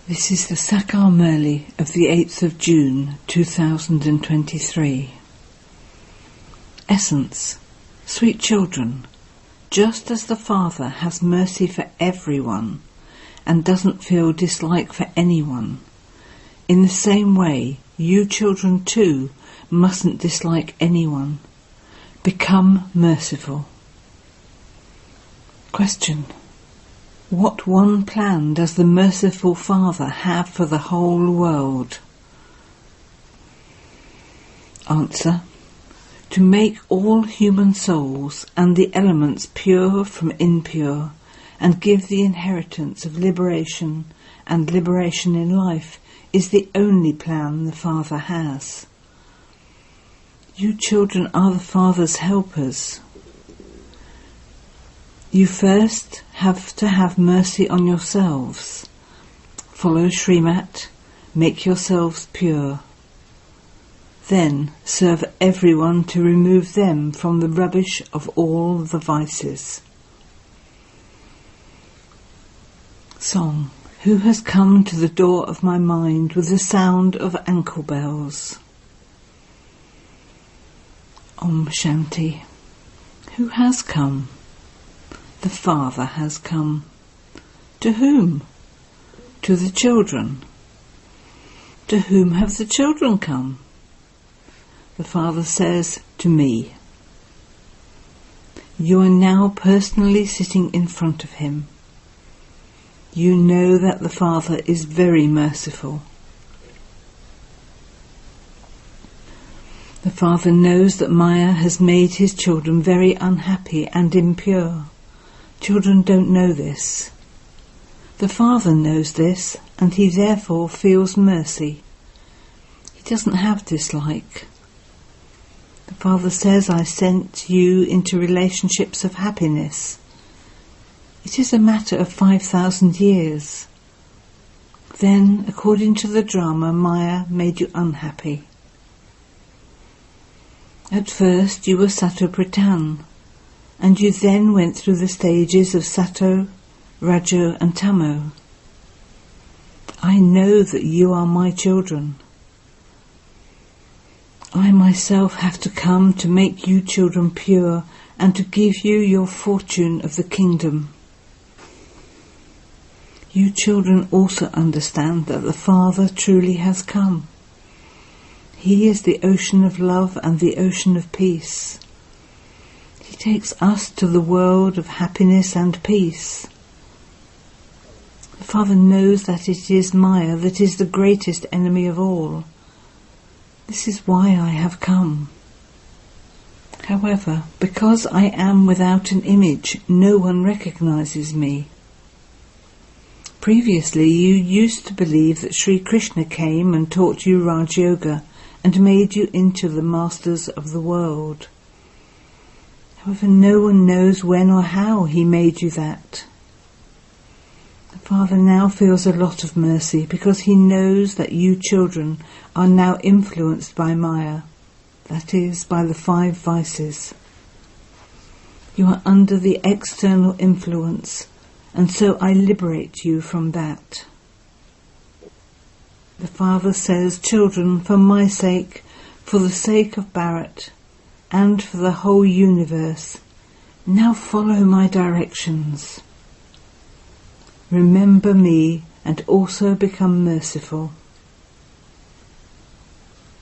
This is the Sakar MURLI of the 8th of June 2023. Essence. Sweet children, just as the Father has mercy for everyone and doesn't feel dislike for anyone, in the same way you children too mustn't dislike anyone. Become merciful. Question. What one plan does the merciful Father have for the whole world? Answer. To make all human souls and the elements pure from impure, and give the inheritance of liberation and liberation in life is the only plan the Father has. You children are the Father's helpers. You first have to have mercy on yourselves. Follow Srimat, make yourselves pure. Then serve everyone to remove them from the rubbish of all the vices. Song. Who has come to the door of my mind with the sound of ankle bells? Om Shanti. Who has come? The Father has come. To whom? To the children. To whom have the children come? The Father says, to me. You are now personally sitting in front of him. You know that the Father is very merciful. The Father knows that Maya has made his children very unhappy and impure. Children don't know this. The Father knows this, and he therefore feels mercy. He doesn't have dislike. The Father says, I sent you into relationships of happiness. It is a matter of 5,000 years. Then, according to the drama, Maya made you unhappy. At first you were Sato Pritan, and you then went through the stages of Sato, Rajo and Tamo. I know that you are my children. I myself have to come to make you children pure and to give you your fortune of the kingdom. You children also understand that the Father truly has come. He is the ocean of love and the ocean of peace. He takes us to the world of happiness and peace. The Father knows that it is Maya that is the greatest enemy of all. This is why I have come. However, because I am without an image, no one recognizes me. Previously you used to believe that Sri Krishna came and taught you Raj Yoga and made you into the masters of the world. However, no one knows when or how he made you that. The Father now feels a lot of mercy because he knows that you children are now influenced by Maya, that is, by the 5 vices. You are under the external influence, and so I liberate you from that. The Father says, children, for my sake, for the sake of Bharat, and for the whole universe, now follow my directions. Remember me and also become merciful.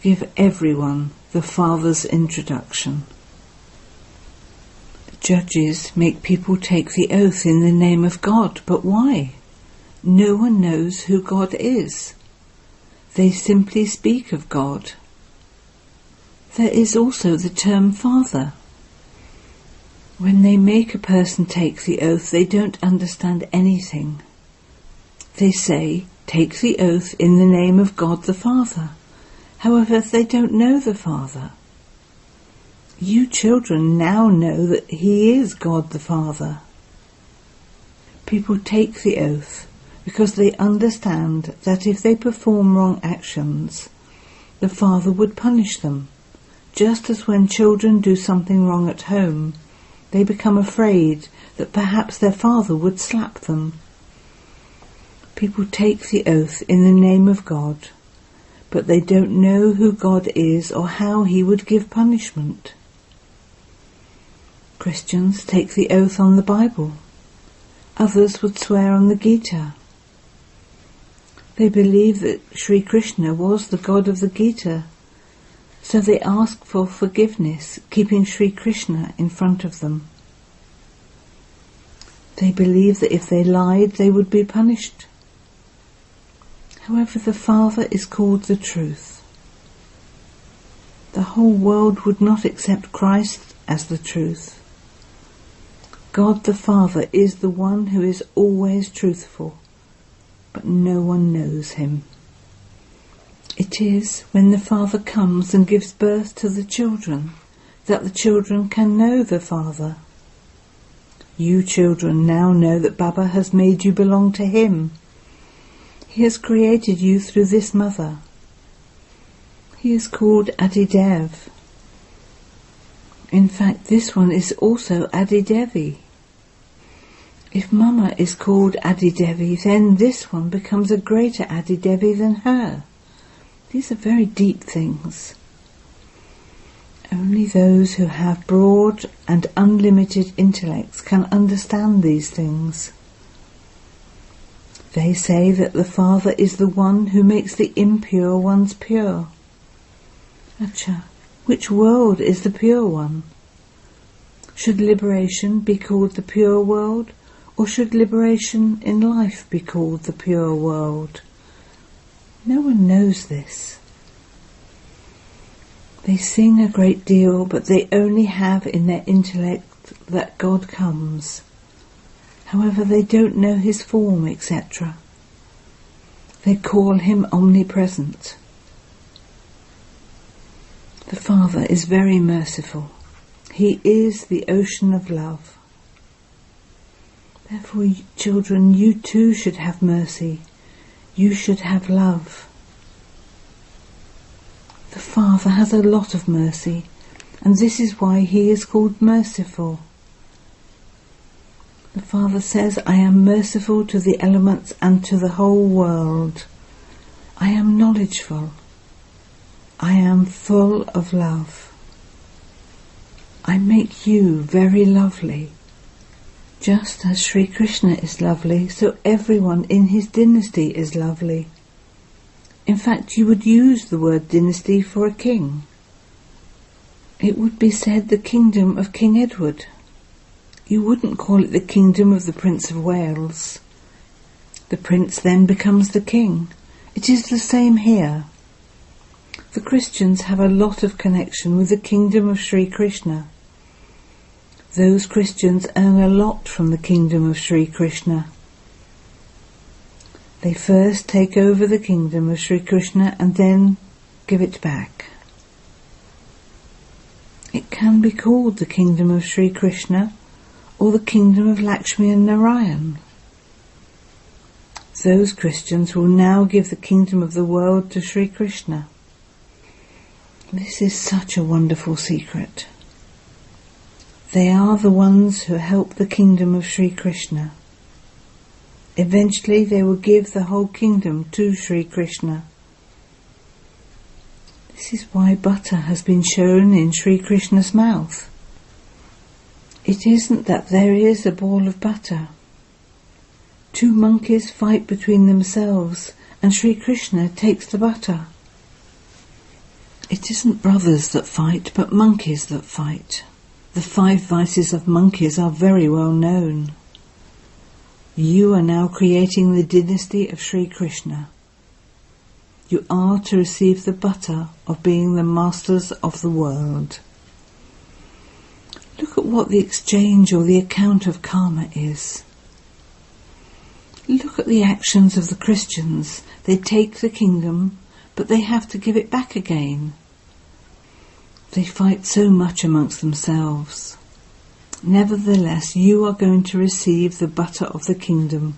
Give everyone the Father's introduction. Judges make people take the oath in the name of God, but why? No one knows who God is. They simply speak of God. There is also the term Father. When they make a person take the oath, they don't understand anything. They say, take the oath in the name of God the Father. However, they don't know the Father. You children now know that he is God the Father. People take the oath because they understand that if they perform wrong actions, the Father would punish them. Just as when children do something wrong at home, they become afraid that perhaps their father would slap them. People take the oath in the name of God, but they don't know who God is or how he would give punishment. Christians take the oath on the Bible. Others would swear on the Gita. They believe that Sri Krishna was the God of the Gita, so they ask for forgiveness, keeping Sri Krishna in front of them. They believe that if they lied, they would be punished. However, the Father is called the truth. The whole world would not accept Christ as the truth. God the Father is the one who is always truthful, but no one knows him. It is when the Father comes and gives birth to the children that the children can know the Father. You children now know that Baba has made you belong to him. He has created you through this mother. He is called Adidev. In fact, this one is also Adidevi. If Mama is called Adidevi, then this one becomes a greater Adidevi than her. These are very deep things. Only those who have broad and unlimited intellects can understand these things. They say that the Father is the one who makes the impure ones pure. Acha, which world is the pure one? Should liberation be called the pure world, or should liberation in life be called the pure world? No one knows this. They sing a great deal, but they only have in their intellect that God comes. However, they don't know his form, etc. They call him omnipresent. The Father is very merciful. He is the ocean of love. Therefore, children, you too should have mercy. You should have love. The Father has a lot of mercy, and this is why he is called merciful. The Father says, I am merciful to the elements and to the whole world. I am knowledgeful. I am full of love. I make you very lovely. Just as Sri Krishna is lovely, so everyone in his dynasty is lovely. In fact, you would use the word dynasty for a king. It would be said the kingdom of King Edward. You wouldn't call it the kingdom of the Prince of Wales. The prince then becomes the king. It is the same here. The Christians have a lot of connection with the kingdom of Sri Krishna. Those Christians earn a lot from the kingdom of Sri Krishna. They first take over the kingdom of Sri Krishna and then give it back. It can be called the kingdom of Sri Krishna or the kingdom of Lakshmi and Narayan. Those Christians will now give the kingdom of the world to Sri Krishna. This is such a wonderful secret. They are the ones who help the kingdom of Sri Krishna. Eventually they will give the whole kingdom to Sri Krishna. This is why butter has been shown in Sri Krishna's mouth. It isn't that there is a ball of butter. Two monkeys fight between themselves and Sri Krishna takes the butter. It isn't brothers that fight, but monkeys that fight. The 5 vices of monkeys are very well known. You are now creating the dynasty of Sri Krishna. You are to receive the butter of being the masters of the world. Look at what the exchange or the account of karma is. Look at the actions of the Christians. They take the kingdom, but they have to give it back again. They fight so much amongst themselves. Nevertheless, you are going to receive the butter of the kingdom.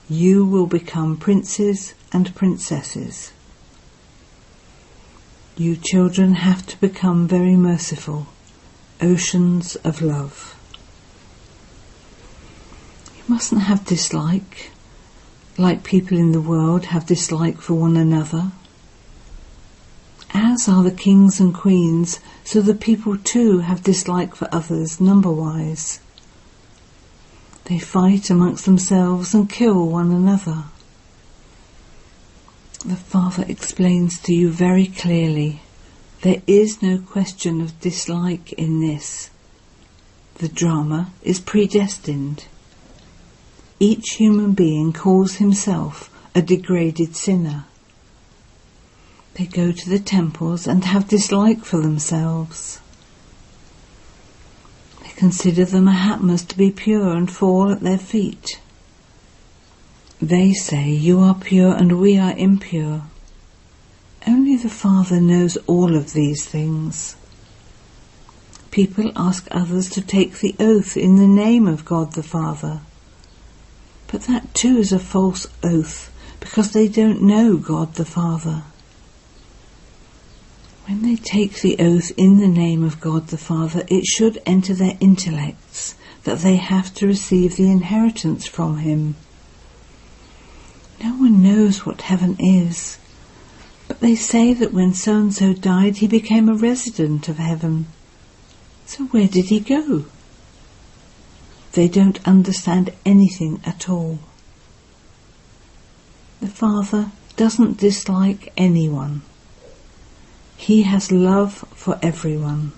You will become princes and princesses. You children have to become very merciful, oceans of love. You mustn't have dislike. like people in the world have dislike for one another. As are the kings and queens, so the people too have dislike for others number-wise. They fight amongst themselves and kill one another. The Father explains to you very clearly, there is no question of dislike in this. The drama is predestined. Each human being calls himself a degraded sinner. They go to the temples and have dislike for themselves. They consider the Mahatmas to be pure and fall at their feet. They say, you are pure and we are impure. Only the Father knows all of these things. People ask others to take the oath in the name of God the Father. But that too is a false oath, because they don't know God the Father. When they take the oath in the name of God the Father, it should enter their intellects that they have to receive the inheritance from Him. No one knows what heaven is, but they say that when so-and-so died, he became a resident of heaven. So where did he go? They don't understand anything at all. The Father doesn't dislike anyone. He has love for everyone.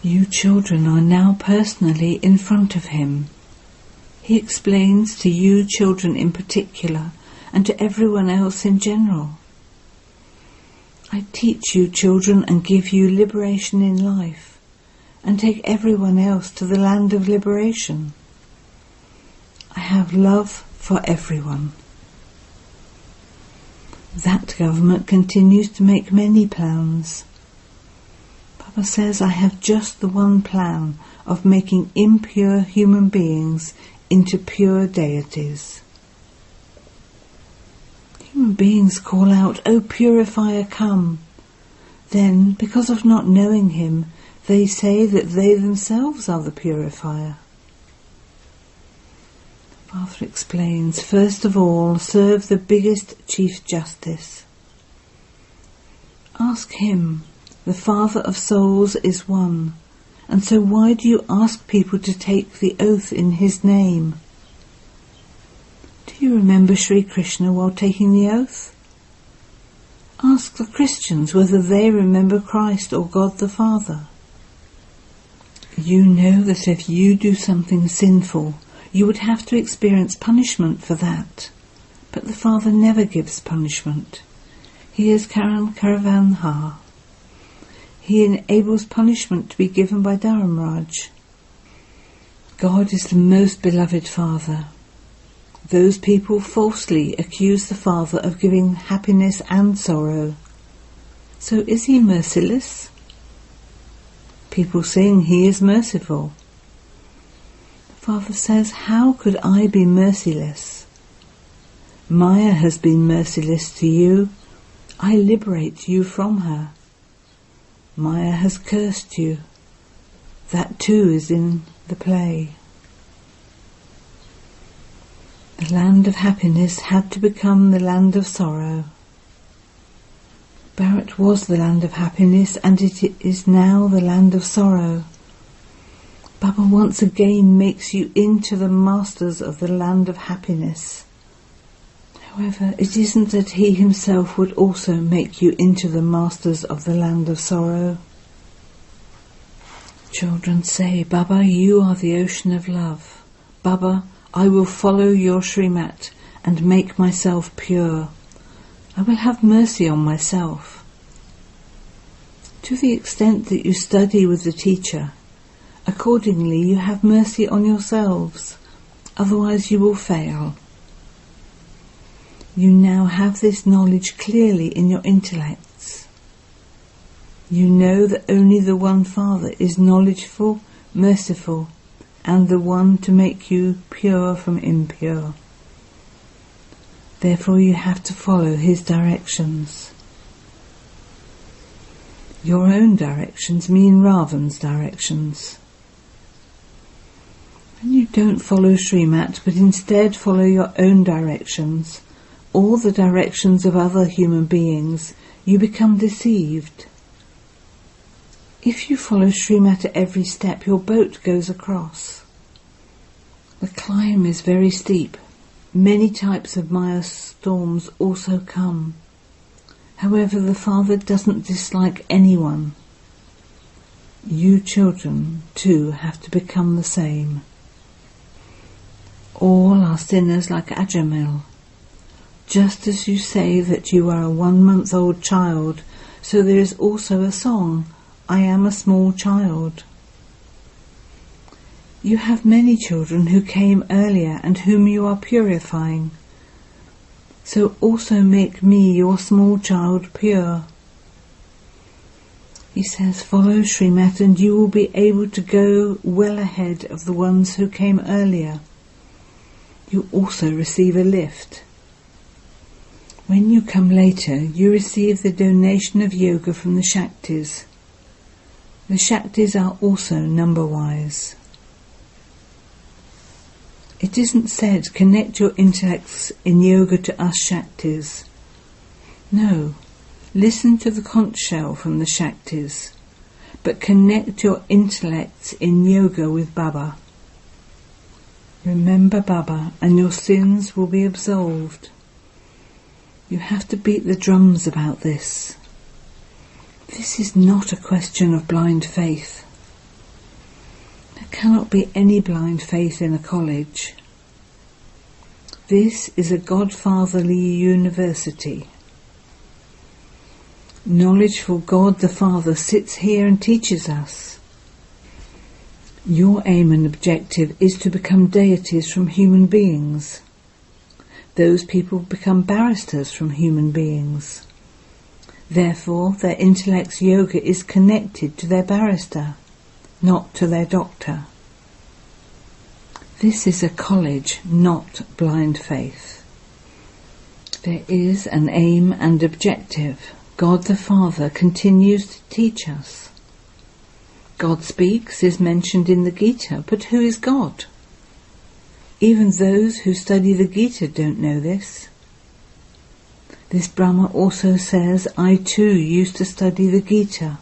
You children are now personally in front of Him. He explains to you children in particular and to everyone else in general. I teach you children and give you liberation in life, and take everyone else to the land of liberation. I have love for everyone. That government continues to make many plans. Papa says I have just the one plan of making impure human beings into pure deities. Human beings call out, "O purifier, come." Then, because of not knowing Him, they say that they themselves are the purifier. The Father explains, first of all, serve the biggest Chief Justice. Ask Him. The Father of souls is one, and so why do you ask people to take the oath in His name? Do you remember Sri Krishna while taking the oath? Ask the Christians whether they remember Christ or God the Father. You know that if you do something sinful, you would have to experience punishment for that. But the Father never gives punishment. He is Karan Karavanha. He enables punishment to be given by Dharamraj. God is the most beloved Father. Those people falsely accuse the Father of giving happiness and sorrow. So is He merciless? People sing, He is merciful. The Father says, how could I be merciless? Maya has been merciless to you. I liberate you from her. Maya has cursed you. That too is in the play. The land of happiness had to become the land of sorrow. Bharat was the land of happiness, and it is now the land of sorrow. Baba once again makes you into the masters of the land of happiness. However, it isn't that He Himself would also make you into the masters of the land of sorrow. Children say, Baba, you are the ocean of love. Baba, I will follow your Srimat and make myself pure. I will have mercy on myself. To the extent that you study with the teacher, accordingly you have mercy on yourselves, otherwise you will fail. You now have this knowledge clearly in your intellects. You know that only the one Father is knowledgeful, merciful, and the one to make you pure from impure. Therefore you have to follow His directions. Your own directions mean Ravan's directions. When you don't follow Srimat, but instead follow your own directions, all the directions of other human beings, you become deceived. If you follow Srimat at every step, your boat goes across. The climb is very steep. Many types of Maya storms also come. However, the Father doesn't dislike anyone. You children, too, have to become the same. All are sinners like Ajamil. Just as you say that you are a 1-month-old child, so there is also a song, I am a small child. You have many children who came earlier and whom you are purifying. So also make me, your small child, pure. He says, follow Srimat and you will be able to go well ahead of the ones who came earlier. You also receive a lift. When you come later, you receive the donation of yoga from the Shaktis. The Shaktis are also number-wise. It isn't said, connect your intellects in yoga to us Shaktis. No, listen to the conch shell from the Shaktis, but connect your intellects in yoga with Baba. Remember Baba and your sins will be absolved. You have to beat the drums about this. This is not a question of blind faith. There cannot be any blind faith in a college. This is a godfatherly university. Knowledgeful God the Father sits here and teaches us. Your aim and objective is to become deities from human beings. Those people become barristers from human beings. Therefore, their intellect's yoga is connected to their barrister, not to their doctor. This is a college, not blind faith. There is an aim and objective. God the Father continues to teach us. God speaks is mentioned in the Gita, but who is God? Even those who study the Gita don't know this. This Brahma also says, I too used to study the Gita.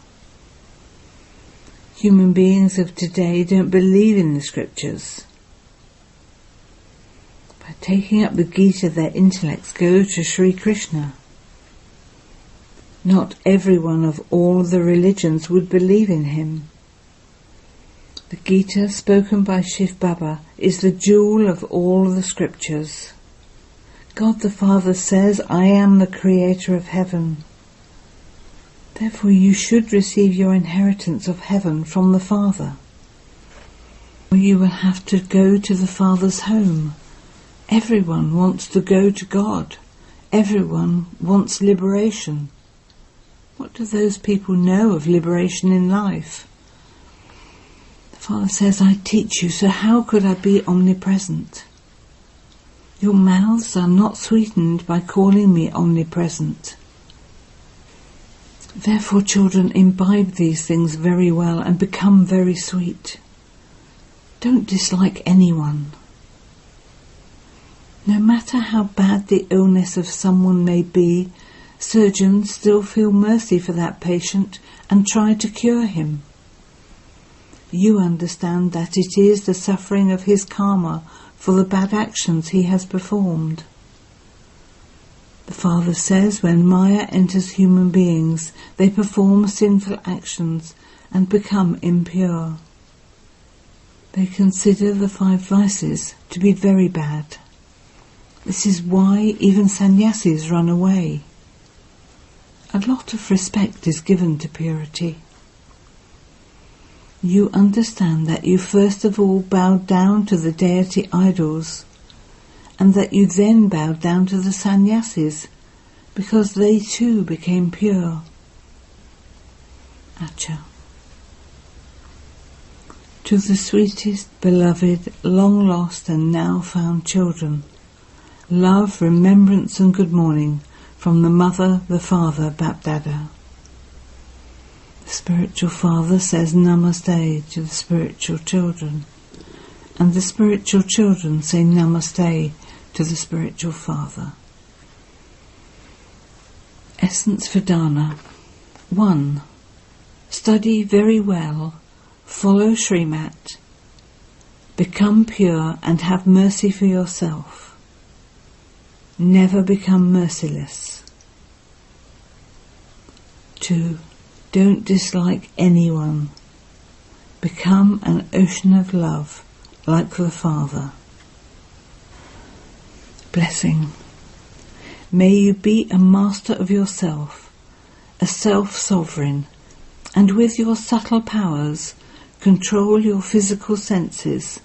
Human beings of today don't believe in the scriptures. By taking up the Gita, their intellects go to Sri Krishna. Not everyone of all the religions would believe in him. The Gita spoken by Shiv Baba is the jewel of all the scriptures. God the Father says, I am the creator of heaven. Therefore you should receive your inheritance of heaven from the Father. Or you will have to go to the Father's home. Everyone wants to go to God. Everyone wants liberation. What do those people know of liberation in life? The Father says, I teach you, so how could I be omnipresent? Your mouths are not sweetened by calling me omnipresent. Therefore, children, imbibe these things very well and become very sweet. Don't dislike anyone. No matter how bad the illness of someone may be, surgeons still feel mercy for that patient and try to cure him. You understand that it is the suffering of his karma for the bad actions he has performed. The Father says when Maya enters human beings, they perform sinful actions and become impure. They consider the 5 vices to be very bad. This is why even sannyasis run away. A lot of respect is given to purity. You understand that you first of all bowed down to the deity idols, and that you then bowed down to the sannyasis, because they too became pure. Acha. To the sweetest, beloved, long lost and now found children, love, remembrance and good morning from the Mother, the Father, Bapdada. The spiritual father says Namaste to the spiritual children, and the spiritual children say Namaste to the spiritual father. Essence for Dana. 1. Study very well, follow Srimat, become pure and have mercy for yourself. Never become merciless. 2. Don't dislike anyone. Become an ocean of love, like the Father. Blessing. May you be a master of yourself, a self-sovereign, and with your subtle powers control your physical senses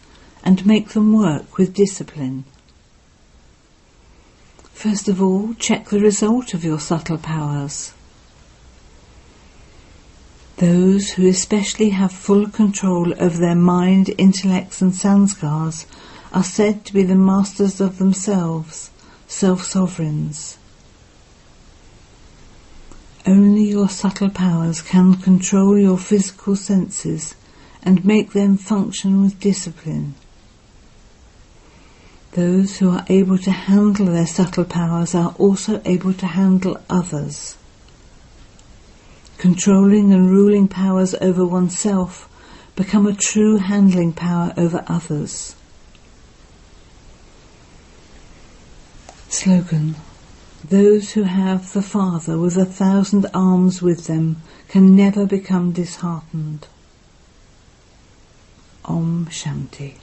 and make them work with discipline. First of all, check the result of your subtle powers. Those who especially have full control over their mind, intellects and sanskars are said to be the masters of themselves, self-sovereigns. Only your subtle powers can control your physical senses and make them function with discipline. Those who are able to handle their subtle powers are also able to handle others. Controlling and ruling powers over oneself become a true handling power over others. Slogan. Those who have the Father with 1,000 arms with them can never become disheartened. Om Shanti.